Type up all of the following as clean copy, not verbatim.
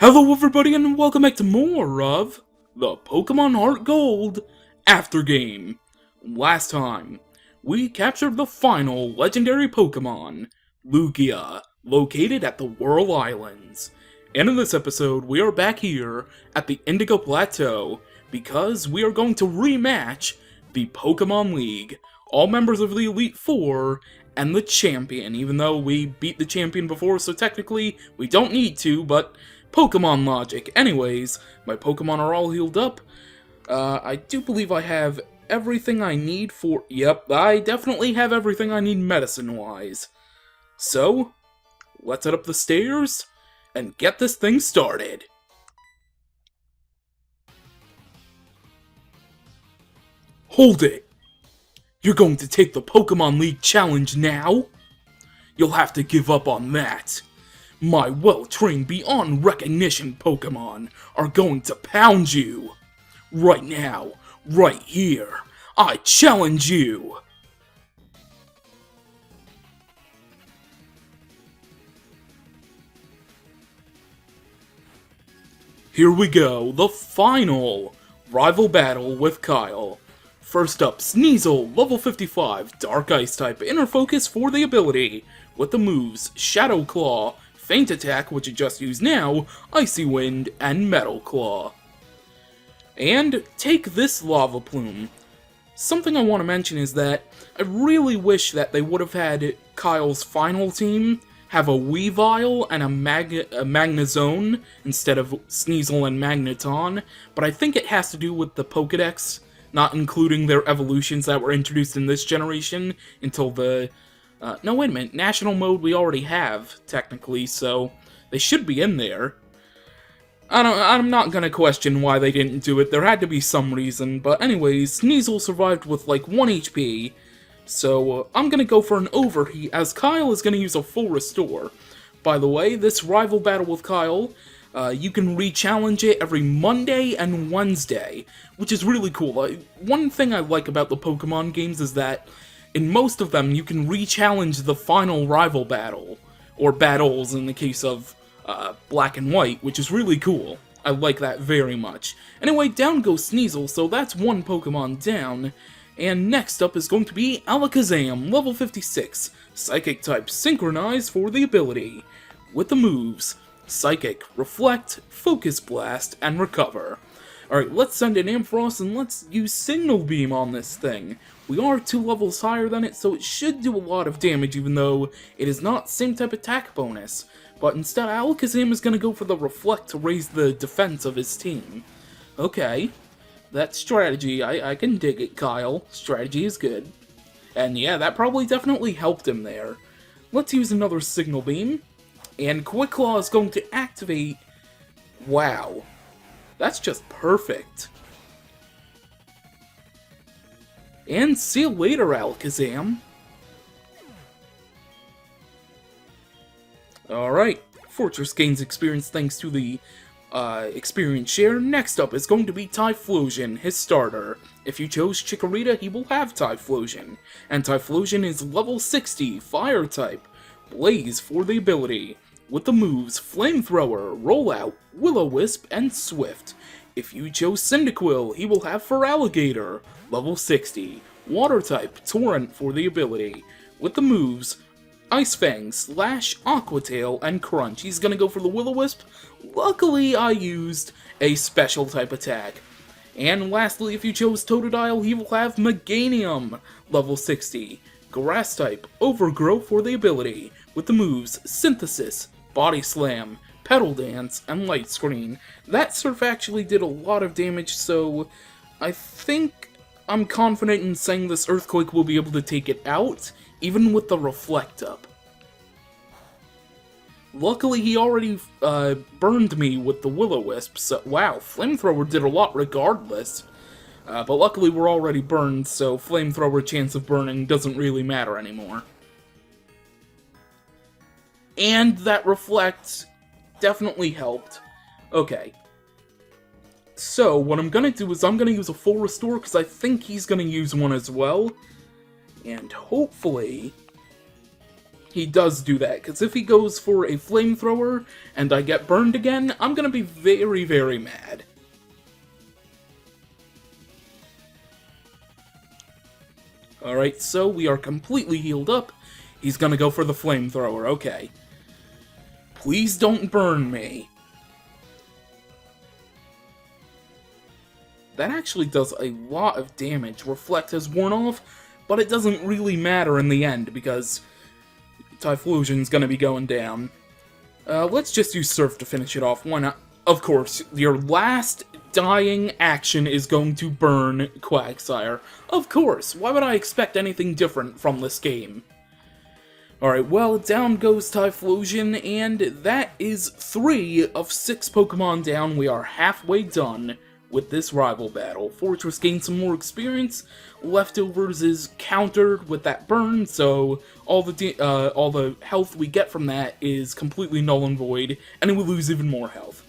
Hello everybody and welcome back to more of the Pokémon HeartGold Aftergame. Last time, we captured the final legendary Pokémon, Lugia, located at the Whirl Islands. And in this episode, we are back here at the Indigo Plateau because we are going to rematch the Pokémon League, all members of the Elite Four, and the champion, even though we beat the champion before, so technically we don't need to, but Pokemon logic. Anyways, my Pokemon are all healed up. I do believe I have everything I need for... Yep, I definitely have everything I need medicine-wise. So, let's head up the stairs and get this thing started. Hold it! You're going to take the Pokemon League Challenge now? You'll have to give up on that. My well-trained beyond recognition Pokemon are going to pound you. Right now, right here, I challenge you! Here we go, the final rival battle with Kyle. First up, Sneasel, level 55, Dark Ice type, Inner Focus for the ability, with the moves Shadow Claw, Feint Attack, which it just used now, Icy Wind, and Metal Claw. And take this Lava Plume. Something I want to mention is that I really wish that they would have had Kyle's final team have a Weavile and a Magnezone instead of Sneasel and Magneton, but I think it has to do with the Pokedex not including their evolutions that were introduced in this generation until the... no, wait a minute. National mode we already have, technically, so they should be in there. I'm not gonna question why they didn't do it. There had to be some reason. But anyways, Sneasel survived with like 1 HP. So I'm gonna go for an Overheat, as Kyle is gonna use a full Restore. By the way, this rival battle with Kyle, you can re-challenge it every Monday and Wednesday, which is really cool. One thing I like about the Pokemon games is that in most of them, you can re-challenge the final rival battle, or battles in the case of Black and White, which is really cool. I like that very much. Anyway, down goes Sneasel, so that's one Pokemon down. And next up is going to be Alakazam, level 56, Psychic type, Synchronize for the ability, with the moves Psychic, Reflect, Focus Blast, and Recover. Alright, let's send in Ampharos and let's use Signal Beam on this thing. We are 2 levels higher than it, so it should do a lot of damage, even though it is not same type attack bonus. But instead, Alakazam is going to go for the Reflect to raise the defense of his team. Okay, that strategy, I can dig it, Kyle. Strategy is good. And yeah, that probably definitely helped him there. Let's use another Signal Beam. And Quick Claw is going to activate... Wow. That's just perfect. And see you later, Alakazam. Alright, Fortress gains experience thanks to the experience share. Next up is going to be Typhlosion, his starter. If you chose Chikorita, he will have Typhlosion. And Typhlosion is level 60, Fire type, Blaze for the ability, with the moves Flamethrower, Rollout, Will-O-Wisp, and Swift. If you chose Cyndaquil, he will have Feraligatr, level 60, Water type, Torrent for the ability, with the moves Ice Fang, Slash, Aqua Tail, and Crunch. He's gonna go for the Will-O-Wisp. Luckily, I used a special type attack. And lastly, if you chose Totodile, he will have Meganium, level 60, Grass type, Overgrow for the ability, with the moves Synthesis, Body Slam, Petal Dance, and Light Screen. That Surf actually did a lot of damage, so I think I'm confident in saying this Earthquake will be able to take it out, even with the Reflect up. Luckily, he already burned me with the Will-O-Wisp, so wow, Flamethrower did a lot regardless. But luckily we're already burned, so Flamethrower chance of burning doesn't really matter anymore. And that Reflect definitely helped. Okay. So, what I'm gonna do is I'm gonna use a full Restore, because I think he's gonna use one as well. And hopefully... he does do that, because if he goes for a flamethrower and I get burned again, I'm gonna be very, very mad. Alright, so we are completely healed up. He's gonna go for the flamethrower, okay. Please don't burn me. That actually does a lot of damage. Reflect has worn off, but it doesn't really matter in the end, because Typhlosion's gonna be going down. Let's just use Surf to finish it off. Why not? Of course, your last dying action is going to burn Quagsire. Of course, why would I expect anything different from this game? Alright, well, down goes Typhlosion, and that is 3 of 6 Pokemon down. We are halfway done with this rival battle. Fortress gained some more experience. Leftovers is countered with that burn, so all the health we get from that is completely null and void, and we lose even more health.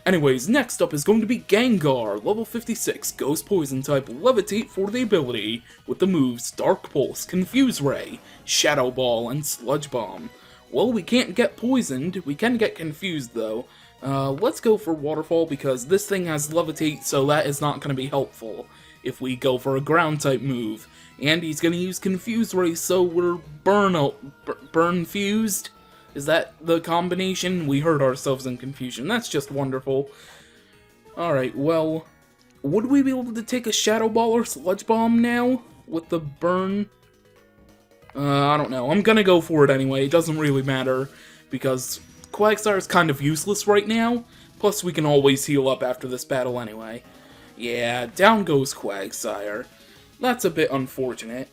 Anyways, next up is going to be Gengar, level 56, Ghost Poison type, Levitate for the ability, with the moves Dark Pulse, Confuse Ray, Shadow Ball, and Sludge Bomb. Well, we can't get poisoned, we can get confused though. Let's go for Waterfall because this thing has Levitate, so that is not going to be helpful if we go for a ground type move. And he's going to use Confuse Ray, so we're burn fused. Is that the combination? We hurt ourselves in confusion. That's just wonderful. Alright, well, would we be able to take a Shadow Ball or Sludge Bomb now with the burn? I don't know. I'm gonna go for it anyway. It doesn't really matter because Quagsire is kind of useless right now. Plus, we can always heal up after this battle anyway. Yeah, down goes Quagsire. That's a bit unfortunate.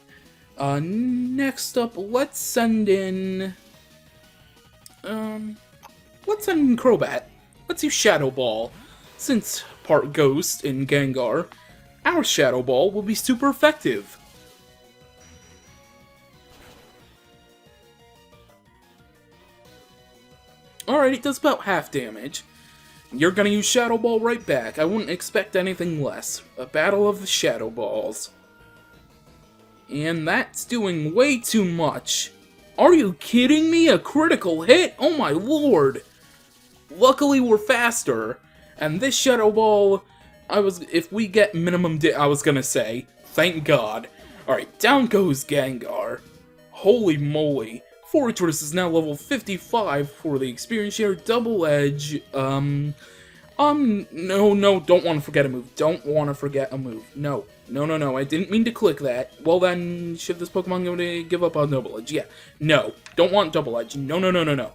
Next up, let's send in... let's send in Crobat. Let's use Shadow Ball. Since part Ghost in Gengar, our Shadow Ball will be super effective. Alright, it does about half damage. You're gonna use Shadow Ball right back. I wouldn't expect anything less. A battle of the Shadow Balls. And that's doing way too much. Are you kidding me? A critical hit? Oh my lord! Luckily we're faster. And this Shadow Ball, if we get minimum I was gonna say, thank God. Alright, down goes Gengar. Holy moly. Fortress is now level 55 for the experience share. Double Edge, no, don't want to forget a move. Don't want to forget a move. No, I didn't mean to click that. Well then, should this Pokemon go to give up on Double Edge? Yeah, no, don't want Double Edge. No.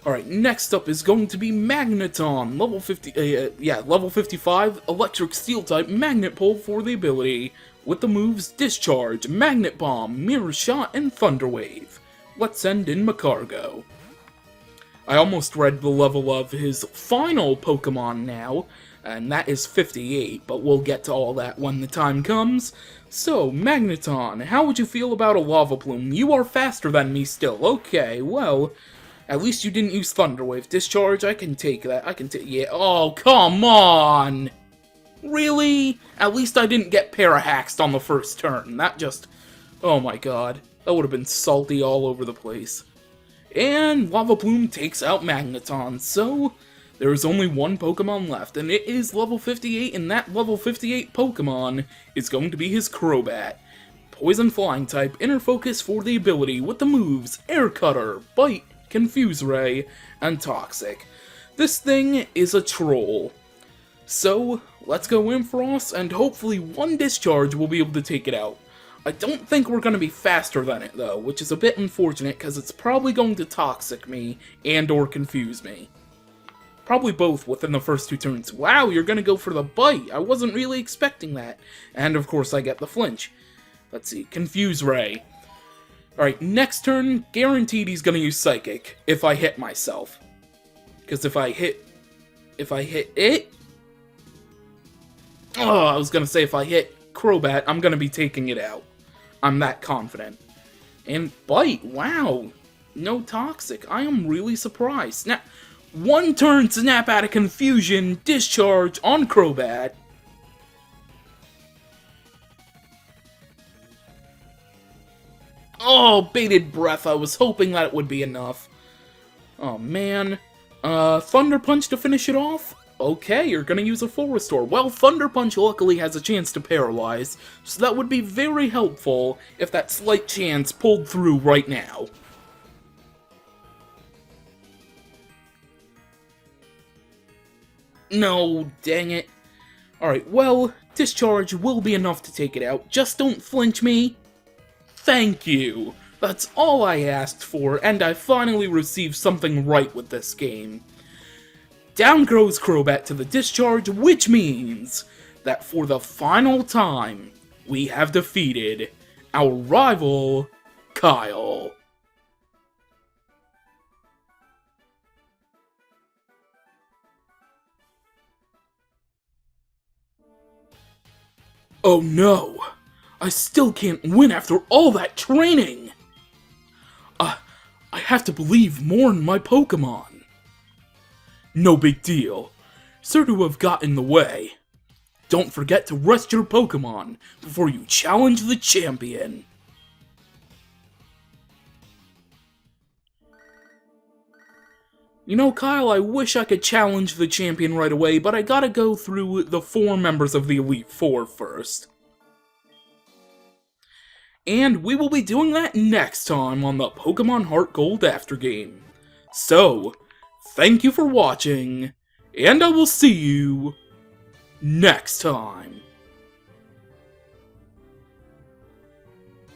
Alright, next up is going to be Magneton, level 55, Electric Steel type, Magnet Pull for the ability, with the moves Discharge, Magnet Bomb, Mirror Shot, and Thunder Wave. Let's send in Macargo. I almost read the level of his final Pokemon now, and that is 58, but we'll get to all that when the time comes. So, Magneton, how would you feel about a Lava Plume? You are faster than me still. Okay, well, at least you didn't use Thunder Wave. Discharge, I can take that. Yeah, oh, come on! Really? At least I didn't get Parahaxed on the first turn. That just... oh my god. That would have been salty all over the place. And Lava Plume takes out Magneton, so there is only one Pokemon left, and it is level 58, and that level 58 Pokemon is going to be his Crobat. Poison Flying type, Inner Focus for the ability with the moves Air Cutter, Bite, Confuse Ray, and Toxic. This thing is a troll. So, let's go Ampharos, and hopefully one Discharge will be able to take it out. I don't think we're going to be faster than it, though, which is a bit unfortunate, because it's probably going to Toxic me, and or Confuse me. Probably both within the first 2 turns. Wow, you're going to go for the Bite! I wasn't really expecting that. And, of course, I get the Flinch. Let's see, Confuse Ray. Alright, next turn, guaranteed he's going to use Psychic, if I hit myself. Because if I hit it... oh, I was going to say if I hit Crobat, I'm going to be taking it out. I'm that confident. And Bite, wow. No Toxic. I am really surprised. Snap. 1 turn Snap out of Confusion, Discharge on Crobat. Oh, bated breath, I was hoping that it would be enough. Oh, man. Thunder Punch to finish it off? Okay, you're gonna use a full restore. Well, Thunder Punch luckily has a chance to paralyze, so that would be very helpful if that slight chance pulled through right now. No, dang it. Alright, well, Discharge will be enough to take it out. Just don't flinch me. Thank you. That's all I asked for, and I finally received something right with this game. Down goes Crobat to the Discharge, which means that for the final time, we have defeated our rival, Kyle. Oh no! I still can't win after all that training! I have to believe more in my Pokémon. No big deal. Certain have got in the way. Don't forget to rest your Pokémon before you challenge the champion. You know, Kyle, I wish I could challenge the champion right away, but I gotta go through the 4 members of the Elite Four first. And we will be doing that next time on the Pokémon HeartGold Aftergame. So, thank you for watching, and I will see you next time.